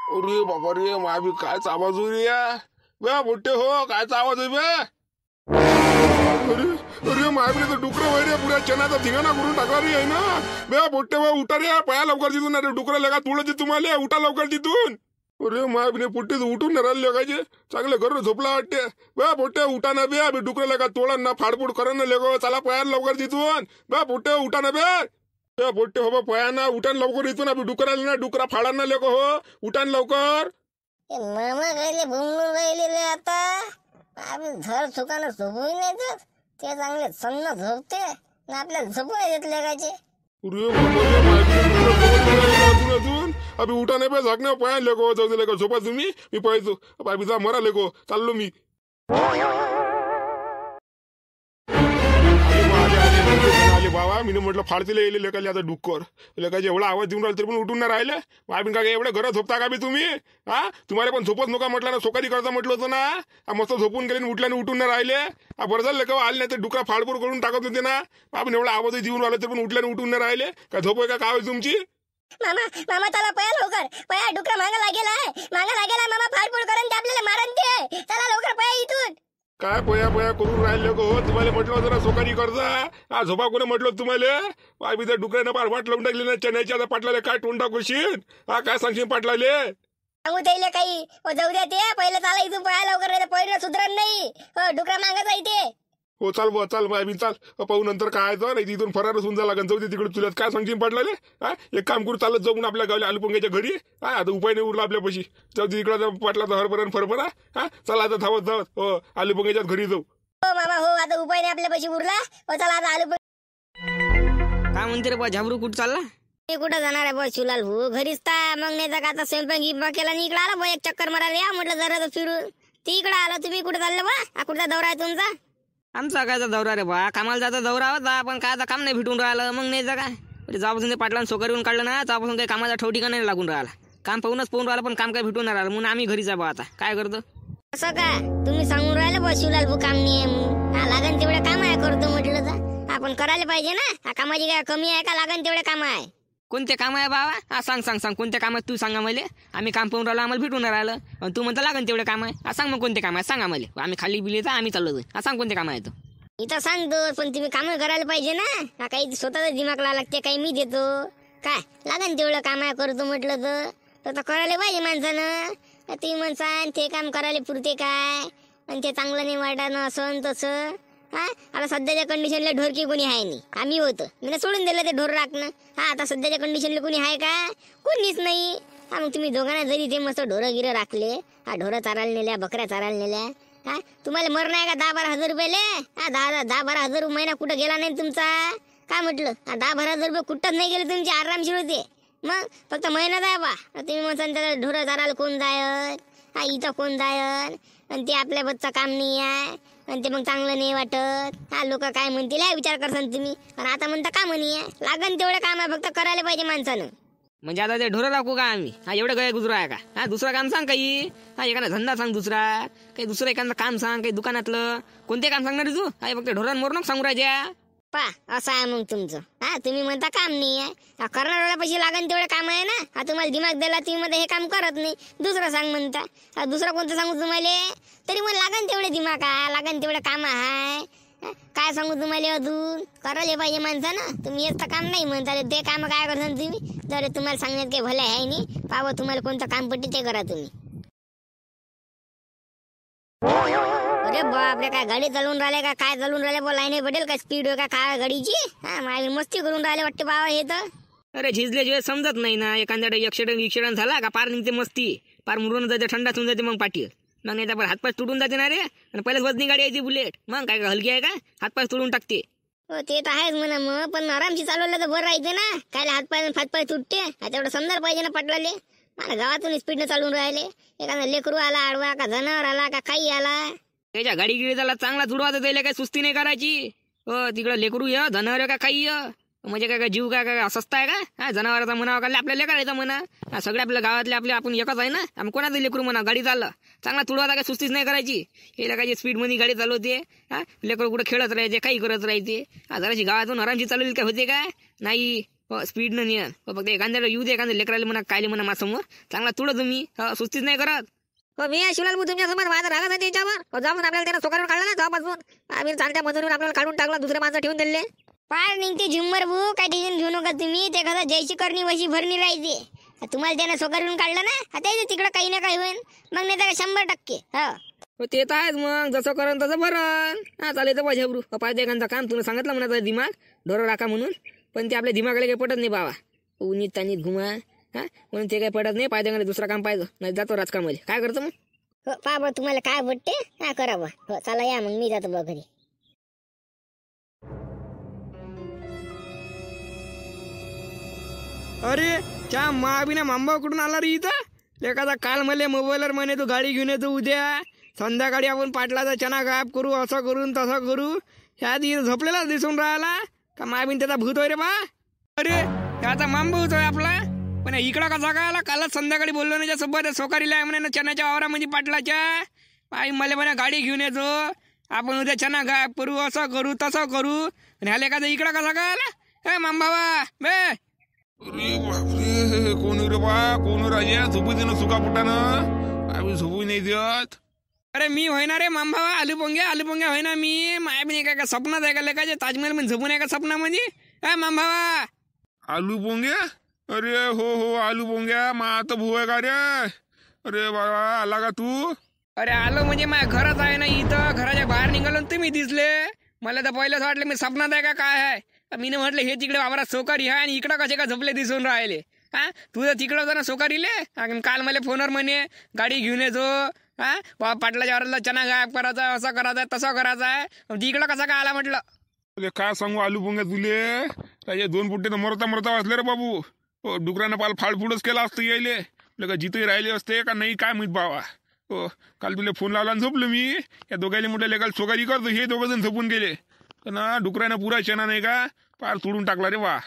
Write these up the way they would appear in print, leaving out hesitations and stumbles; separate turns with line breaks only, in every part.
अरे बाबा रे माय कायचा आवाज हो रे या बे मोठे हो कायचा आवाज आहे बे अरे अरे मायबी तर डुकरं वैरे पुऱ्या चनाचा धिंगाणा करून टाकला रे आहे ना बे मोठे बा उठा रे पाया लवकर तिथून अरे डुकरं लगा तुळत तुम्हाला उठा लवकर तिथून अरे मायबीने पुट्टी उठून नाही राहिले लगायचे चांगले घरून झोपला वाटते बे मोठे उठा ना बे अभि डुकरं लगा तोडा ना फाडफूड करा ना लेगो चला पाया लवकर तिथून बे मोठे उठा ना बे बोट्टे हो पया ना उठान लवकर इथून अभि डुकराला ना डुकरा फाडा ना लेको हो उठान लवकर
मामा गायले भुंगून राहिले रे आता आपले घर चुकानं झोपूही नाही देत ते चांगले सन्न झोपते ना आपल्याला झोपू नाही देत लेगाचे
अजून अभि उठा नाही पाहिजे झाकण्या पाया लेको जाऊ दे लेको झोपा तुम्ही मी पाहिजो बाबीचा मरा लेको चाललो मी बाबा मी म्हटलं फाडतीला येईल लेकाले आता डुक्कर लेकाचे एवढा आवाज देऊन राहिला तरी पण उठून नाही राहिले बाबीन का एवढ्या घरात झोपता का बी तुम्ही हा तुम्हाला पण झोपत नका म्हटलं ना सोकारी करता म्हटलं होतं ना मस्त झोपून गेले उठल्याने उठून नाही राहिले बरं झालं लेका आले नाही तर डुकरा फाडफूड करून टाकत होते ना बाबीन एवढा आवाज देऊन राहिला तरी पण उठल्याने उठून नाही राहिले का झोप आहे का काय तुमची
मामा मामा चला पया लवकर पया डुकरा मागा लागेला मामा फाडफूड करून ते आपल्याला मारन ते चला लवकर पया इथून
काय पोया पोया करून राहिले गो तुम्हाला म्हटलं होतं ना सोकारी करता हा झोपा कोणी म्हटलं तुम्हाला बाबी त्या डुकऱ्यानं पार वाट लावून टाकली ना चेन्नईच्या आता पाटलाले काय टोन टाकूशील हा काय सांगशील पाटलाले
सांगू त्याला काही जाऊ द्या ते पहिले चला इथून पया लवकर नाही पहिले सुधरण नाही डुकरा मागत आहे ते
हो चाल बुवा चाल बाबी चाल पाहू नंतर काय तर नाही तिथून फरार होऊन जा लागेल जाऊ दे तिकडे तुला काय सांगशील पाटलाले हा एक काम करू चालत जाऊन आपल्या गावल्या आलुपंग्याच्या घरी हा आता उपाय नाही उरला आपल्यापाशी जाऊ दे इकडे पाटलाचा हरभरण फरफरा हा चला आता धावत हो आलुपंग्याच्याच घरी जाऊ
हो मामा हो आता उपाय नाही आपल्यापाशी उरला चला आता आलू
काय म्हणते रे बा झाबरू कुठं चालला
मी कुठं जाणार आहे बस शिवलाल भाऊ घरीच तर मग नाही तर का आता स्वयंपाक गिंपाक केला आणि इकडे आला बा एक चक्कर मारायला या म्हटलं जरा तर फिरून ती इकडे आला तुम्ही कुठे चाललं बा कुठचा दौरा आहे तुमचा
आमचा कायचा दौरा रे बा कामाला जायचा दौरा होता पण काय आता काम नाही भेटून राहिलं मग नाही जा काय जेव्हापासून ते पाटलानं सोकारीवरून काढलं ना तेव्हापासून काही कामाचा ठोठिका नाही लागून राहिला काम पाहूनच राहिलं पण काम काय भेटून नाही राहिलं म्हणून आम्ही घरी जा बा आता काय करतो
असं का तुम्ही सांगून राहिले बा शिवलाल भाऊ काम नाही आहे म्हणून लागन तेवढे काम आहे करतो म्हटलं तर आपण करायला पाहिजे ना कामाची काय कमी आहे का लागन तेवढे काम आहे
कोणते काम आहे बाबा हा सांग कोणते काम आहे तू सांगा मला आम्ही काम पाहून राहिलो आम्हाला भेटून राहिलं आणि तू म्हणता लागन तेवढे काम आहे सांग मग कोणते काम आहे सांगा मला आम्ही खाली बिली तर आम्ही चाललो सांग कोणते काम आहे तो
इथं सांगतो पण तुम्ही काम करायला पाहिजे ना काही स्वतःचा दिमाग लागते काही मी देतो काय लागन तेवढं काम आहे करतो म्हटलं तर करायला पाहिजे माणसानं तुम्ही म्हणसान ते काम करायला पुरते काय आणि ते चांगलं नाही वाटणं असं तसं हा आता सध्याच्या कंडिशनला ढोरकी कोणी आहे नाही आम्ही होतं मी सोडून दिलं ते ढोर राखणं हा आता सध्याच्या कंडिशनला कोणी आहे का कोणीच नाही हा मग तुम्ही दोघांना जरी ते मस्त ढोरं गिरं राखले हा ढोरं चारायला नेल्या बकऱ्या चारायला नेल्या हा तुम्हाला मरण आहे का 10-12 हजार रुपयाले हा 10-12 हजार रुपये महिना कुठं गेला नाही तुमचा काय म्हटलं हा 10-12 हजार रुपये कुठंच नाही गेले तुमचे आरामशीर होते मग फक्त महिना जाय बा तुम्ही म्हणता त्याला ढोरं चारायला कोण जायन हा इथं कोण जायन आणि ते आपल्या बच्चा काम नाही आहे आणि ते मग चांगलं नाही वाटत हा लोक काय म्हणतील हा विचार करसान तुम्ही आणि आता म्हणता काम नाही आहे लागन तेवढं काम आहे फक्त करायला पाहिजे माणसानं
म्हणजे आता ते ढोरं राखू का आम्ही हा एवढं काय गुजरा आहे का हा दुसरं काम सांग काही हा एखादा धंदा सांग दुसरा काही दुसरं एखादं काम सांग काही दुकानातलं कोणते काम सांगणार तू हा फक्त ढोरण मोरण सांगू राजा
पा असं आहे मग तुमचं हा तुम्ही म्हणता काम नाही आहे करणाऱ्याला पैसे लागन तेवढं काम आहे ना हा तुम्हाला दिमाग दिला तुम्ही मध्ये हे काम करत नाही दुसरं सांग म्हणता दुसरं कोणतं सांगू तुम्हाला तरी मग लागन तेवढे दिमाग आहे लागन तेवढं काम आहे काय सांगू तुम्हाला अजून करायला पाहिजे माणसानं तुम्ही हेच तर काम नाही म्हणता ते काम काय करता तुम्ही तर तुम्हाला सांगण्यात काही भले आहे नाही पाहावं तुम्हाला कोणतं काम पडते ते करा तुम्ही अरे बापरे काय गाडी चालवून राहिले का काय चालवून राहिले बोला नाही पडेल का स्पीड का काय गाडीची हा माझी मस्ती करून राहिले वाटते बाबा हे तर
अरे झिजले जे समजत नाही ना एखाद्या एक्सिडेंट झाला का पार निघते मस्ती पार मुरून जाते थंडा होऊन जाते मग पाठीवर मग नाही तर हातपाय तुटून जाते ना रे आणि पहिलेच वजनी गाडी यायची बुलेट मग काय हलकी आहे का हातपाय तुटून टाकते
हो ते तर आहेच म्हणा मग पण आरामशी चालवलं तर बरं राहते ना काय हातपाय तुटते तेवढं समजायला पाहिजे ना पटलाले मला गावातून स्पीडनं चालून राहिले एखादा लेकरू आला आडवा का जनावर आला का काही आला
त्याच्या गाडी गिडी त्याला चांगला जुडवा तर त्याला काही सुस्ती नाही करायची हो तिकडं लेकरू य जनावर का काही म्हणजे काय जीव काय सस्ता आहे का हा जनावराचा म्हणावं का आपल्या लेकरायचा म्हणा सगळे आपल्या गावातले आपले आपण एकच आहे ना आपण कोणाचं लेकरू म्हणा गाडी चाललं चांगला तुडवा काय सुस्तीच नाही करायची हे काय स्पीड मध्ये गाडी चालवते हा लेकरू कुठं खेळत राहायचे काही करत राहायचे जराशी गावातून आरामशी चालवली काय होते काय नाही हो स्पीडनं नियन हो फक्त एखाद्याला येऊ दे एखाद्या लेकराला म्हणा कायले म्हणा माझ्यासमोर चांगला तुडं तुम्ही हो सुस्तीच नाही करत
हो मी शिवलाल भाऊ तुमच्या समोर माझा रागच आहे त्यांच्यावर हो जाऊन आपल्याला त्यानं सोकारून काढला ना तेव्हापासून आम्ही चालत्या मजुरीवर आपल्याला काढून टाकला दुसरे माणसं ठेवून दिले
पार निघते झुम्मर भाऊ काय टेन्शन घेऊ नका तुम्ही ते कसं जयची करणी वशी भरणी राहायचे तुम्हाला त्यानं सोकारून काढलं ना आता तिकडं काही ना काही होईल मग नाही तर 100% हो
हो ते तर आहेच मग जसं करण तसं भरण हा चालेल तर पाहिजे पाहिजे एखादं काम तुला सांगितलं म्हणा तर दिमाग ढोरं राखा म्हणून पण ते आपल्या दिमागाला काही पटत नाही बाबा उन्हीत तानीत घुमा हा म्हणून ते काही पटत नाही पाहिजे दुसरं काम पाहिजे नाही जातो राजकामाला काय करतो मग
हो पहा बा तुम्हाला काय वाटते हा करा बा हो चला या मग मी जातो बा घरी
अरे त्या महाबिना मांबा कुठून आला रे इथं एखादा काल मला मोबाईलवर म्हणे तू गाडी घेऊन येतो उद्या संध्याकाळी आपण पाटलाचा चना गाप करू असं करून तसं करू ह्या झोपलेला दिसून राहिला का महाबिन त्याचा भूत होय रे बा अरे त्याचा मांबा होतोय आपला पण इकडं कसा काय आला कालच संध्याकाळी बोललो ना सोबत सोकारीला आहे म्हणे चण्याच्या वावरामध्ये पाटलाच्या आई मला म्हणे गाडी घेऊन येतो आपण उद्या चना गाप करू असं करू तसं करू आणि ह्याला एखादा इकडं कसा काय आला हे मांबाबा बे
अरे बापरे कोण रे बा कोण राजा झोपू दे ना सुका पोटानं आम्ही झोपू नाही देत
अरे मी होईना रे मांबाबा आलू पोंग्या होईना मी माया बी काय का स्वप्नात आहे का लेखाचे ताजमहल मध्ये झोपून आहे का स्वप्नामध्ये हे मांबाबा
आलू पोंग्या अरे हो आलू पोंग्या मा आता भाऊ आहे का रे अरे बाबा आला का तू
अरे आलो म्हणजे माझ्या घरात आहे ना इथं घराच्या बाहेर निघालो ना तुम्ही दिसले मला तर पहिलंच वाटलं मी स्वप्नात आहे का काय आहे मी म्हटलं हे तिकडे वावरात सोकारी आहे आणि इकडं कसे का झोपले दिसून राहिले हा तुझं तिकडं होतं ना सोकारीले काल मला फोनवर म्हणे गाडी घेऊन येतो हा बाबा पाटलाच्या वावरातला चना गायब करायचा असं करायचा तसं करायचा आहे तिकडं कसा काय आला म्हटलं
अरे काय सांगू आलू पोंग्या तुले राजे 2 पुट्टे तर मरता वाचले रे बाबू हो डुकरानं पाल फाडफुडच केला असतं यायले आपलं का जिथंही राहिले असते का नाही काय माहित बाबा हो काल तुला फोन लावला आणि झोपलो मी या दोघायला म्हटलं काल सोकारी करतो हे दोघं जण झोपून गेले ना डुकरानं पुरा चना नाही का पार तोडून टाकला रे वा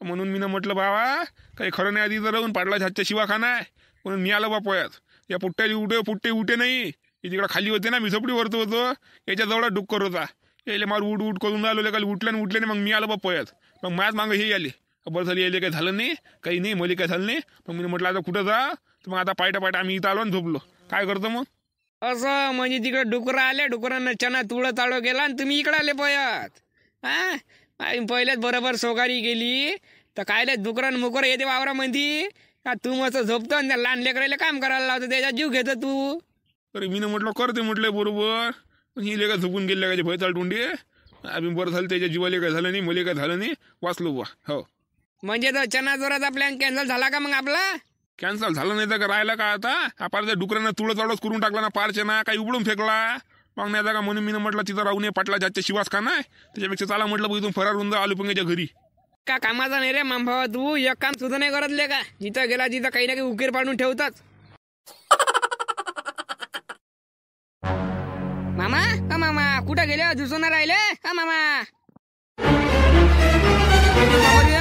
म्हणून मी म्हटलं बाबा काही खरं नाही आधी तर राहून पाटला हातच्या शिवा खाना आहे म्हणून मी आलो बा पोयात या पुट्ट्याली पुट्टे उठे नाही हे तिकडं खाली होते ना मी झोपडी वरतो होतो याच्या जवळ डुक्कर होता यायले मार उठ करून आलो काल उठले नाही मग मी आलो बा पोयात मग माझ्याच मागं हे आले बरं झाली यायले काही झालं नाही काही नाही मला काही झालं नाही मग मी म्हटलं आता कुठं जा तर मग आता पायटा आम्ही इथं आलो आणि झोपलो काय करतो मग
असं म्हणजे तिकडे डुकरं आले डुकरांना चना ताळो गेला आणि तुम्ही इकडे आले पोयात हा पहिलेच बरोबर सोगारी गेली तर कायले डुकरान मुकर येते वावरामध्ये तू मस्त झोपतो आणि त्या लहान लेकरायला काम करायला लावतो त्याचा जीव घेतो तू
अरे मी म्हटलं करते म्हटलंय बरोबर पण ही लेखा झोपून गेले काय भयचाल टोंडी आम्ही बरं झालं त्याच्या जीवाला काय झालं नाही मला काय झालं नाही वाचलो बुवा हो
म्हणजे तो चना जोराचा प्लॅन कॅन्सल झाला का मग आपला
कॅन्सल झालं नाही तर का राहिला का आता आपण त्या डुकरानं तुळच करून टाकला ना पारचे ना काही उघडून फेकला मग नाही का म्हणून मी म्हटलं तिथं राहू नये पाटला जातच्या शिवास खाना आहे त्याच्यापेक्षा चला म्हटलं इथून फरार होऊन जा आलू पंग्याच्या घरी
का कामाचा नाही रे मांभावा तू एक काम सुद्धा नाही करतले का जिथं गेला तिथं काही ना काही उकीर पाडून ठेवतात मामा का मामा कुठं गेले दिसून राहिले हा मामा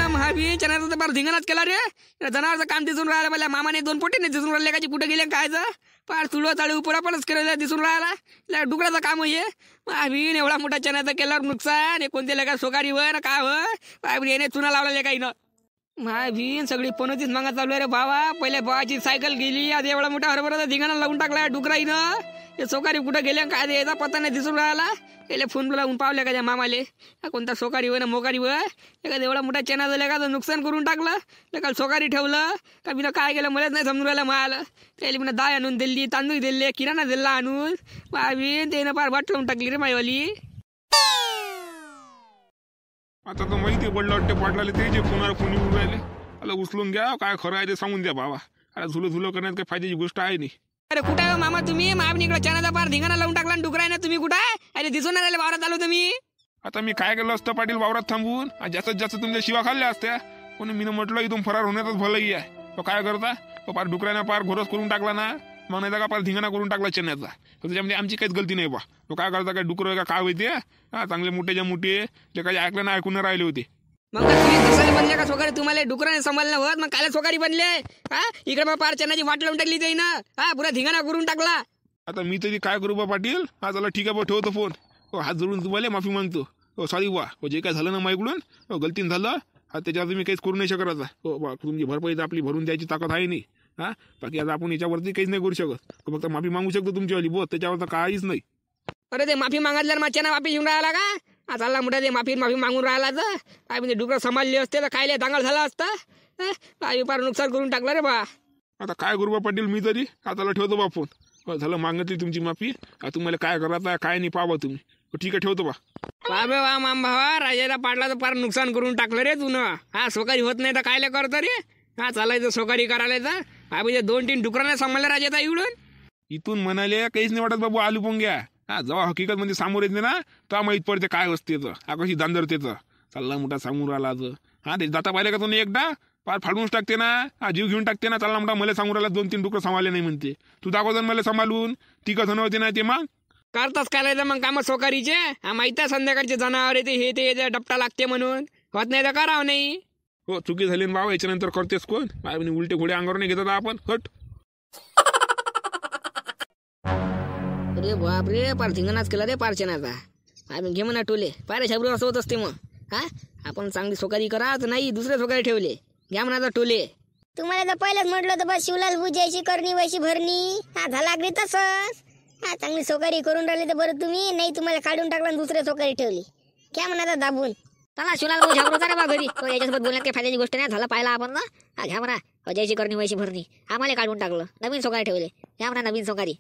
महाबी चनाचा तर बार धिंगाणाच केला रे जनावरचं काम दिसून राहिलं मला मामाने 2 पोटे नाही दिसून राहिले का कुठे गेले कायचं पार तुळं चाळू पडापडच केलं दिसून राहिला डुकराचं काम आहे महाबीन एवढा मोठा चनाचा केल्यावर नुकसान कोणत्या लेखा सोकारी व ना काय हो येणे चुना लावलेले काही ना महाबीन सगळी पनोतीच मागा चालू आहे रे भावा पहिले भावाची सायकल गेली आज एवढा मोठा हरभराचा धिंगाणा लावून टाकला डुकराईनं हे सोकारी कुठं गेले काय याचा पत्ता नाही दिसून राहिला त्याला फोन लावून पावले का त्या मामाले कोणता सोकारी व ना मोकारी व एखादा एवढा मोठा चना झाला का नुकसान करून टाकलं काल सोकारी ठेवलं का मी काय केलं मलाच नाही समजून राहिलं मला त्याला म्हणा डाळ आणून दिली तांदूळ दिले किराणा दिला आणून महाबीन त्यानं पार वाट लावून टाकली रे माईवाली
आता तर माहिती पडलं वाटते पाटलाले ते जे फोन उडून राहिले आला उचलून घ्या काय खरं आहे ते सांगून द्या बाबा आता झुलं करण्यात काही फायद्याची गोष्ट आहे नाही
अरे कुठे आहे मामा तुम्ही महाबीन इकडे चनाचा पार धिंगाणा लावून टाकला डुकराय ना तुम्ही कुठे अरे दिसून नाही राहिले वावरात आलो तुम्ही
आता मी काय केलं असतं पाटील वावरात थांबून जास्तीत जास्त तुमच्या शिवा खाल्ल्या असत्या म्हणून मी म्हटलं इथून फरार होण्यातच भलंही आहे तो काय करता तो पार डुकराने पार घोरस करून टाकला ना मग नाही का पार धिंगाणा करून टाकला चण्याचा त्याच्यामध्ये आमची काहीच गलती नाही बा तो काय करता काय डुकर का काय होते हा चांगले मोठे मोठे जे काही ऐकलं ना ऐकून राहिले होते
मग तुम्ही दुसरे बनले का सोकारी तुम्हाला डुकराने सांभाळलं होत मग काल सोकारी बनले हा इकडे मग पार चनाची वाट लावून टाकली ते ना हा पुरा धिंगाणा करून टाकला
आता मी तरी काय करू बा पाटील हा चला ठीक आहे बा ठेवतो फोन हात जोडून तुम्हाला माफी मागतो सॉरी बा जे काय झालं ना माझ्याकडून गलतीन झालं त्याच्यावर तुम्ही काहीच करू नाही शकत आता. हो बा, तुमची भरपाई तर आपली भरून द्यायची ताकद आहे नाही. हा बाकी आता आपण याच्यावरती काहीच नाही करू शकत. फक्त माफी मागू शकतो तुमच्यावाली बस, त्याच्यावर तर काहीच नाही.
अरे ते माफी मागितल्यावर माझ्या वापस येऊन राहिला का? हा चालला मोठा ते माफी माफी मागून राहिला तर काय म्हणजे डुकरं सांभाळले असते तर खायला दांगळ झाला असता. काय फार नुकसान करून टाकलं रे बा.
आता काय करू बा पाटील, मी तरी आता ठेवतो बा फोन. हो, झालं मागितली तुमची माफी. आता तुम्हाला काय करायचं आहे काय नाही पाहा तुम्ही. ठीक आहे ठेवतो बा.
वा बे वा माम भावा, राजाला पाडला तर फार नुकसान करून टाकलं रे तू ना. हा सोकारी होत नाही तर कायले करतो रे. हा चालायचं सोकारी करायला तर हा म्हणजे 2-3 डुकरांना सांभाळलं राजाचा इकडून.
इथून म्हणाले काहीच नाही वाटत बाबू आलू पोंग्या. हा जेव्हा हकीकत मध्ये सामोर येते ना तेव्हा माहीत पडते काय असते तर. हा कशी दांदरते तर चालला मोठा समोर आला तर. हा ते जाता पाहिलं का तुम्ही एकदा पार फाडूनच टाकते ना. हा जीव घेऊन टाकते ना. चालला मोठा मला सांगून राहिला 2-3 डुकरं सांभाळले नाही म्हणते. तू दाखवतो मला सांभाळून. ती कसं नव्हते ना ते मग
करताच करायचं मग काम सोकारीचे. हा माहिती आहे संध्याकाळचे जनावर येते हे ते डपटा लागते म्हणून. होत नाही तर करावं नाही.
हो चुकी झाली ना बाबा. याच्यानंतर करतेस कोण. उलटे घोडे अंगावर नाही घेतात आपण. हट.
अरे बापरे, पार धिंगणाच केला रे पारचनाचा. आम्ही घे म्हणा टोले पारे शाबरू असं होत असते मग. हा आपण चांगली सोकारी करा तर नाही दुसरे सोकारी ठेवले. घ्या म्हणा टोले.
तुम्हाला तर पहिलेच म्हटलं होतं बस शिवलाल पूजायची करणी वैशी भरणी. हा झाला अगदी तसंच. हा चांगली सोकारी करून राहिली तर बरं तुम्ही, नाही तुम्हाला काढून टाकला आणि दुसरे सोकारी ठेवली. घ्या म्हणा आता दाबून.
चला शिवलाल भाऊ झाबरू रे बा घरी. तो याच्यासोबत बोलण्यात काही फायद्याची गोष्ट नाही. झालं पाहिला आपण ना. हा घ्या म्हणा अजयची करणी वैशी भरणी. आम्हाला काढून टाकलं, नवीन सोकारी ठेवले. घ्या म्हणा नवीन सोकारी.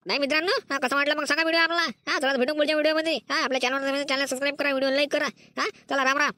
नाही मित्रांनो, हा कसं वाटलं मग सांगा व्हिडिओ आपला. हा चला भेटू पुढच्या व्हिडिओमध्ये. हा आपल्या चॅनल सबस्क्राईब करा, व्हिडिओ लाईक करा. हा चला राम राम.